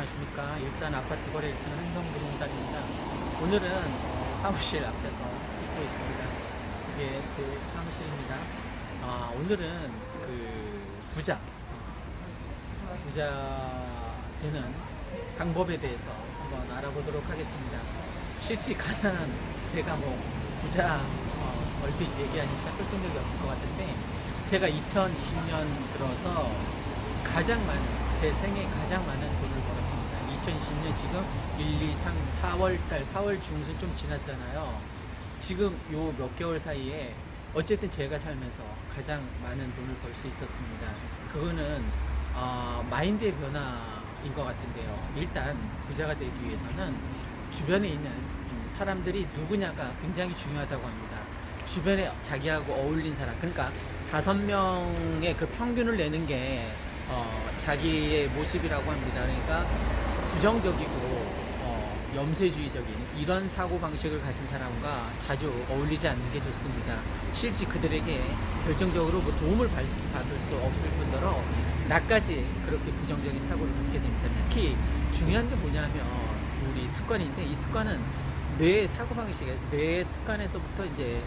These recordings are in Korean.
안녕하십니까. 일산 아파트 거래 1등 한성부동산입니다. 오늘은 사무실 앞에서 찍고 있습니다. 이게 그 사무실입니다. 오늘은 그 부자 되는 방법에 대해서 한번 알아보도록 하겠습니다. 실제 가난한 제가 부자 얼핏 얘기하니까 설득력이 없을 것 같은데, 제가 2020년 들어서 제 생애 가장 많은 돈을 벌었습니다. 2020년 지금 1, 2, 3, 4월달, 4월 중순 좀 지났잖아요. 지금 요 몇 개월 사이에 어쨌든 제가 살면서 가장 많은 돈을 벌 수 있었습니다. 그거는 마인드의 변화인 것 같은데요. 일단 부자가 되기 위해서는 주변에 있는 사람들이 누구냐가 굉장히 중요하다고 합니다. 주변에 자기하고 어울린 사람, 그러니까 5명의 그 평균을 내는 게 자기의 모습이라고 합니다. 그러니까 부정적이고 염세주의적인 이런 사고방식을 가진 사람과 자주 어울리지 않는 게 좋습니다. 실제 그들에게 결정적으로 도움을 받을 수 없을 뿐더러 나까지 그렇게 부정적인 사고를 갖게 됩니다. 특히 중요한 게 뭐냐면 우리 습관인데, 이 습관은 뇌의 사고방식에, 뇌의 습관에서부터 이제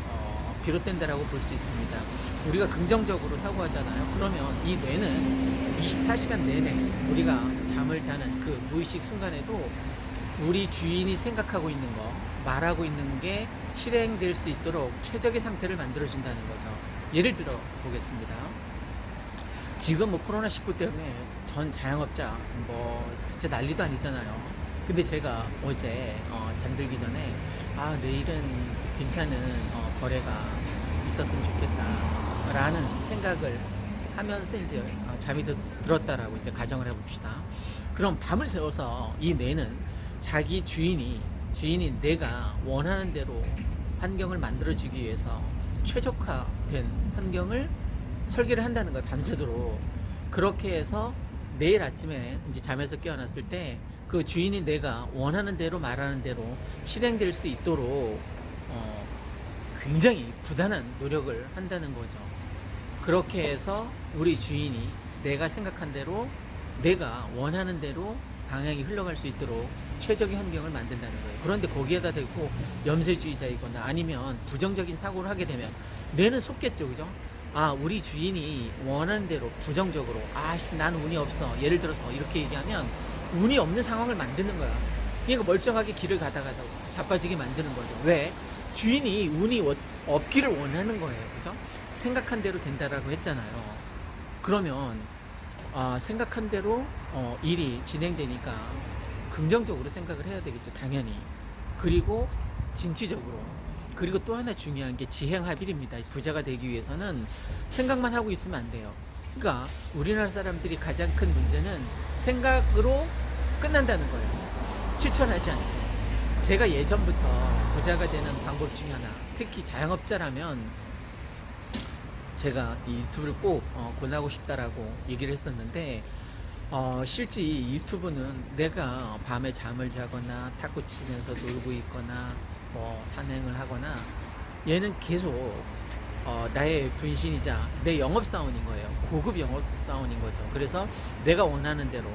비롯된다라고 볼 수 있습니다. 우리가 긍정적으로 사고하잖아요. 그러면 이 뇌는 24시간 내내 우리가 잠을 자는 그 무의식 순간에도 우리 주인이 생각하고 있는 거, 말하고 있는 게 실행될 수 있도록 최적의 상태를 만들어준다는 거죠. 예를 들어 보겠습니다. 지금 코로나19 때문에 전 자영업자 진짜 난리도 아니잖아요. 근데 제가 어제 잠들기 전에 내일은 괜찮은 거래가 있었으면 좋겠다 라는 생각을 하면서 이제 잠이 들었다라고 이제 가정을 해봅시다. 그럼 밤을 새워서 이 뇌는 자기 주인이 내가 원하는 대로 환경을 만들어주기 위해서 최적화된 환경을 설계를 한다는 거예요. 밤새도록. 그렇게 해서 내일 아침에 이제 잠에서 깨어났을 때 그 주인이 내가 원하는 대로 말하는 대로 실행될 수 있도록 굉장히 부단한 노력을 한다는 거죠. 그렇게 해서 우리 주인이 내가 생각한 대로, 내가 원하는 대로 방향이 흘러갈 수 있도록 최적의 환경을 만든다는 거예요. 그런데 거기에다 대고 염세주의자이거나 아니면 부정적인 사고를 하게 되면 뇌는 속겠죠, 그죠? 우리 주인이 원하는 대로 부정적으로 난 운이 없어, 예를 들어서 이렇게 얘기하면 운이 없는 상황을 만드는 거야. 그러니까 멀쩡하게 길을 가다가 자빠지게 만드는 거죠. 왜? 주인이 운이 없기를 원하는 거예요, 그죠? 생각한 대로 된다라고 했잖아요. 그러면 생각한 대로 일이 진행되니까 긍정적으로 생각을 해야 되겠죠, 당연히. 그리고 진취적으로. 그리고 또 하나 중요한 게 지행합일입니다. 부자가 되기 위해서는 생각만 하고 있으면 안 돼요. 그러니까 우리나라 사람들이 가장 큰 문제는 생각으로 끝난다는 거예요. 실천하지 않고. 제가 예전부터 부자가 되는 방법 중에 하나, 특히 자영업자라면 제가 이 유튜브를 꼭 권하고 싶다라고 얘기를 했었는데, 실제 이 유튜브는 내가 밤에 잠을 자거나 탁구 치면서 놀고 있거나 산행을 하거나, 얘는 계속 나의 분신이자 내 영업사원인 거예요. 고급 영업사원인 거죠. 그래서 내가 원하는 대로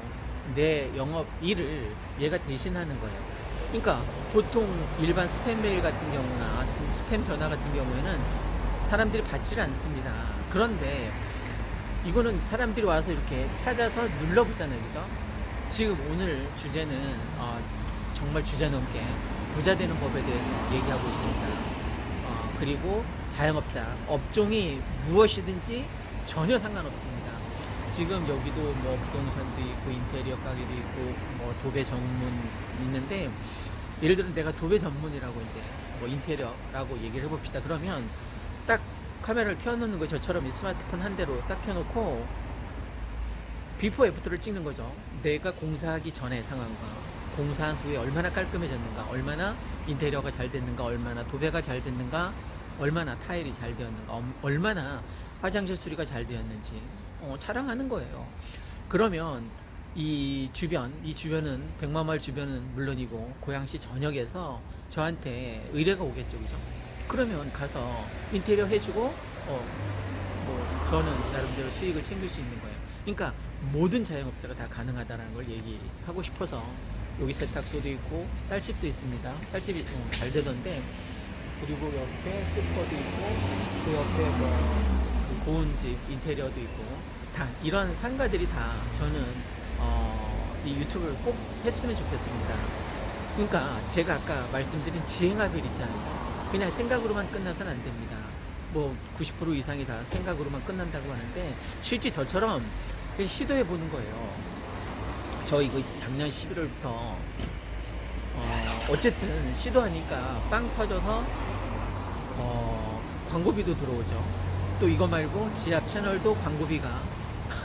내 영업 일을 얘가 대신하는 거예요. 그러니까 보통 일반 스팸 메일 같은 경우나 스팸 전화 같은 경우에는 사람들이 받지를 않습니다. 그런데 이거는 사람들이 와서 이렇게 찾아서 눌러보잖아요, 그죠? 지금 오늘 주제는 정말 주제넘게 부자 되는 법에 대해서 얘기하고 있습니다. 그리고 자영업자, 업종이 무엇이든지 전혀 상관없습니다. 지금 여기도 부동산도 있고 인테리어 가게도 있고 도배 전문 있는데, 예를 들어 내가 도배 전문이라고 이제 인테리어라고 얘기를 해봅시다. 그러면 딱 카메라를 켜놓는 거예요. 저처럼 이 스마트폰 한 대로 딱 켜놓고 비포 애프터를 찍는 거죠. 내가 공사하기 전의 상황과 공사한 후에 얼마나 깔끔해졌는가, 얼마나 인테리어가 잘 됐는가, 얼마나 도배가 잘 됐는가, 얼마나 타일이 잘 되었는가, 얼마나 화장실 수리가 잘 되었는지 촬영하는 거예요. 그러면 이 주변은 백마마을 주변은 물론이고 고양시 전역에서 저한테 의뢰가 오겠죠, 그죠? 그러면 가서 인테리어 해주고 저는 나름대로 수익을 챙길 수 있는 거예요. 그러니까 모든 자영업자가 다 가능하다는 걸 얘기하고 싶어서 여기 세탁소도 있고 쌀집도 있습니다. 쌀집이 잘 되던데, 그리고 옆에 슈퍼도 있고 그 옆에 뭐 고운집 인테리어도 있고 다 이런 상가들이 다 저는 이 유튜브를 꼭 했으면 좋겠습니다. 그러니까 제가 아까 말씀드린 지행합일 있잖아요. 그냥 생각으로만 끝나서는 안 됩니다. 뭐 90% 이상이 다 생각으로만 끝난다고 하는데 실제 저처럼 시도해 보는 거예요. 저 이거 작년 11월부터 어쨌든 시도하니까 빵 터져서 광고비도 들어오죠. 또 이거 말고 지압 채널도 광고비가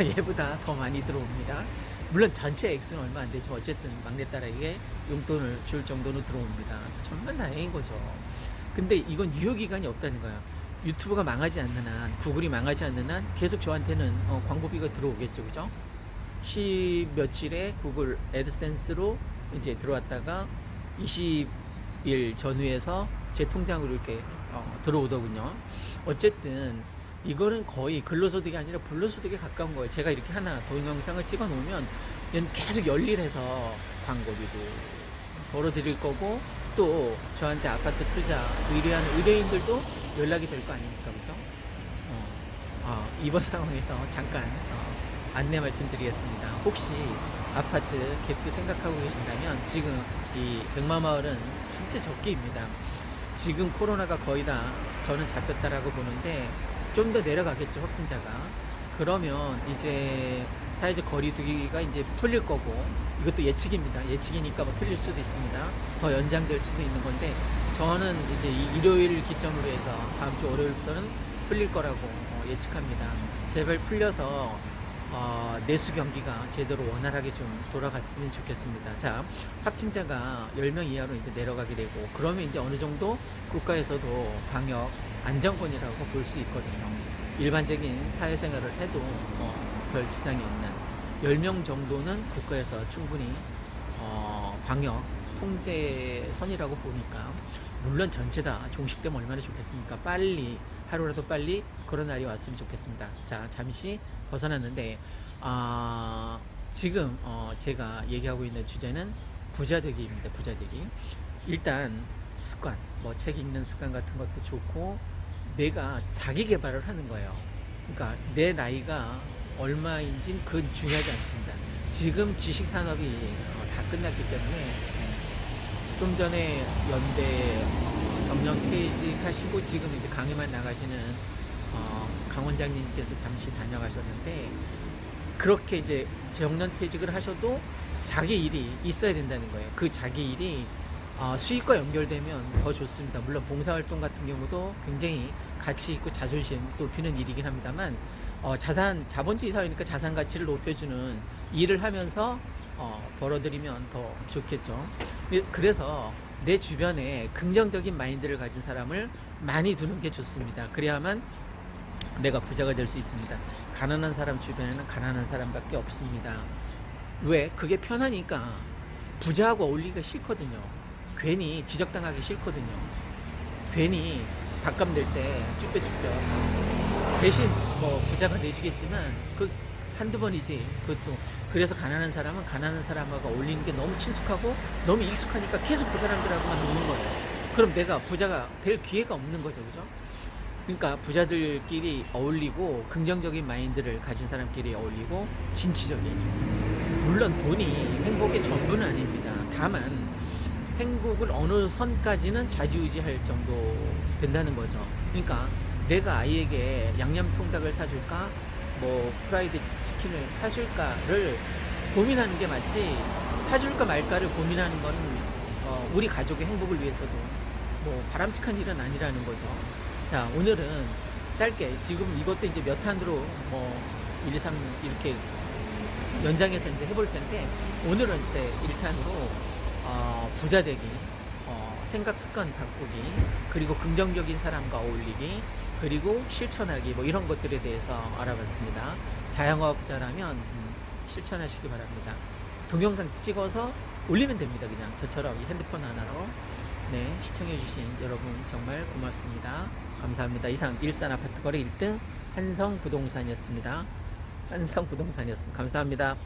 얘보다 더 많이 들어옵니다. 물론 전체 액수는 얼마 안 되지만 어쨌든 막내딸에게 용돈을 줄 정도는 들어옵니다. 정말 다행인 거죠. 근데 이건 유효기간이 없다는 거야. 유튜브가 망하지 않는 한, 구글이 망하지 않는 한 계속 저한테는 광고비가 들어오겠죠. 그죠? 10 며칠에 구글 애드센스로 이제 들어왔다가 20일 전후에서 제 통장으로 이렇게 들어오더군요. 어쨌든 이거는 거의 근로소득이 아니라 불로소득에 가까운 거예요. 제가 이렇게 하나 동영상을 찍어 놓으면 얘는 계속 열일해서 광고비도 벌어드릴 거고, 또 저한테 아파트 투자 의뢰하는 의뢰인들도 연락이 될 거 아닙니까? 그래서 이번 상황에서 잠깐 안내 말씀드리겠습니다. 혹시 아파트 갭도 생각하고 계신다면 지금 이 백마마을은 진짜 적기입니다. 지금 코로나가 거의 다 저는 잡혔다라고 보는데 좀 더 내려가겠죠, 확진자가. 그러면 이제 사회적 거리두기가 이제 풀릴 거고, 이것도 예측입니다. 예측이니까 뭐 틀릴 수도 있습니다. 더 연장될 수도 있는 건데, 저는 이제 이 일요일 기점으로 해서 다음 주 월요일부터는 풀릴 거라고 예측합니다. 제발 풀려서 내수 경기가 제대로 원활하게 좀 돌아갔으면 좋겠습니다. 자, 확진자가 10명 이하로 이제 내려가게 되고, 그러면 이제 어느 정도 국가에서도 방역 안정권이라고 볼 수 있거든요. 일반적인 사회생활을 해도 별 지장이 없는 10명 정도는 국가에서 충분히 방역 통제선이라고 보니까, 물론 전체 다 종식되면 얼마나 좋겠습니까? 빨리, 하루라도 빨리 그런 날이 왔으면 좋겠습니다. 자, 잠시 벗어났는데 지금 제가 얘기하고 있는 주제는 부자되기입니다. 부자되기. 일단 습관, 뭐 책 읽는 습관 같은 것도 좋고, 내가 자기 개발을 하는 거예요. 그러니까 내 나이가 얼마인진 그건 중요하지 않습니다. 지금 지식 산업이 다 끝났기 때문에 좀 전에 연대 정년 퇴직하시고 지금 이제 강의만 나가시는 강 원장님께서 잠시 다녀가셨는데, 그렇게 이제 정년 퇴직을 하셔도 자기 일이 있어야 된다는 거예요. 그 자기 일이 수익과 연결되면 더 좋습니다. 물론 봉사활동 같은 경우도 굉장히 가치 있고 자존심 높이는 일이긴 합니다만, 자본주의 사회니까 자산 가치를 높여주는 일을 하면서 벌어들이면 더 좋겠죠. 그래서 내 주변에 긍정적인 마인드를 가진 사람을 많이 두는 게 좋습니다. 그래야만 내가 부자가 될 수 있습니다. 가난한 사람 주변에는 가난한 사람밖에 없습니다. 왜? 그게 편하니까. 부자하고 어울리기가 싫거든요. 괜히 지적당하기 싫거든요. 괜히 밥값 낼 때 쭈뼛쭈뼛. 대신 뭐 부자가 내주겠지만 그 한두 번이지. 그것도. 그래서 가난한 사람은 가난한 사람하고 어울리는 게 너무 친숙하고 너무 익숙하니까 계속 그 사람들하고만 노는 거예요. 그럼 내가 부자가 될 기회가 없는 거죠. 그죠? 그러니까 부자들끼리 어울리고 긍정적인 마인드를 가진 사람끼리 어울리고 진취적인. 물론 돈이 행복의 전부는 아닙니다. 다만 행복을 어느 선까지는 좌지우지할 정도 된다는 거죠. 그러니까 내가 아이에게 양념통닭을 사줄까, 뭐 프라이드 치킨을 사줄까를 고민하는 게 맞지, 사줄까 말까를 고민하는 건 우리 가족의 행복을 위해서도 뭐 바람직한 일은 아니라는 거죠. 자, 오늘은 짧게, 지금 이것도 이제 몇 탄으로 뭐 1, 2, 3 이렇게 연장해서 이제 해볼 텐데, 오늘은 제 1탄으로 부자되기, 생각 습관 바꾸기, 그리고 긍정적인 사람과 어울리기, 그리고 실천하기, 뭐 이런 것들에 대해서 알아봤습니다. 자영업자라면 실천하시기 바랍니다. 동영상 찍어서 올리면 됩니다. 그냥 저처럼 이 핸드폰 하나로. 네, 시청해주신 여러분 정말 고맙습니다. 감사합니다. 이상 일산 아파트 거래 1등 한성부동산이었습니다. 한성부동산이었습니다. 감사합니다.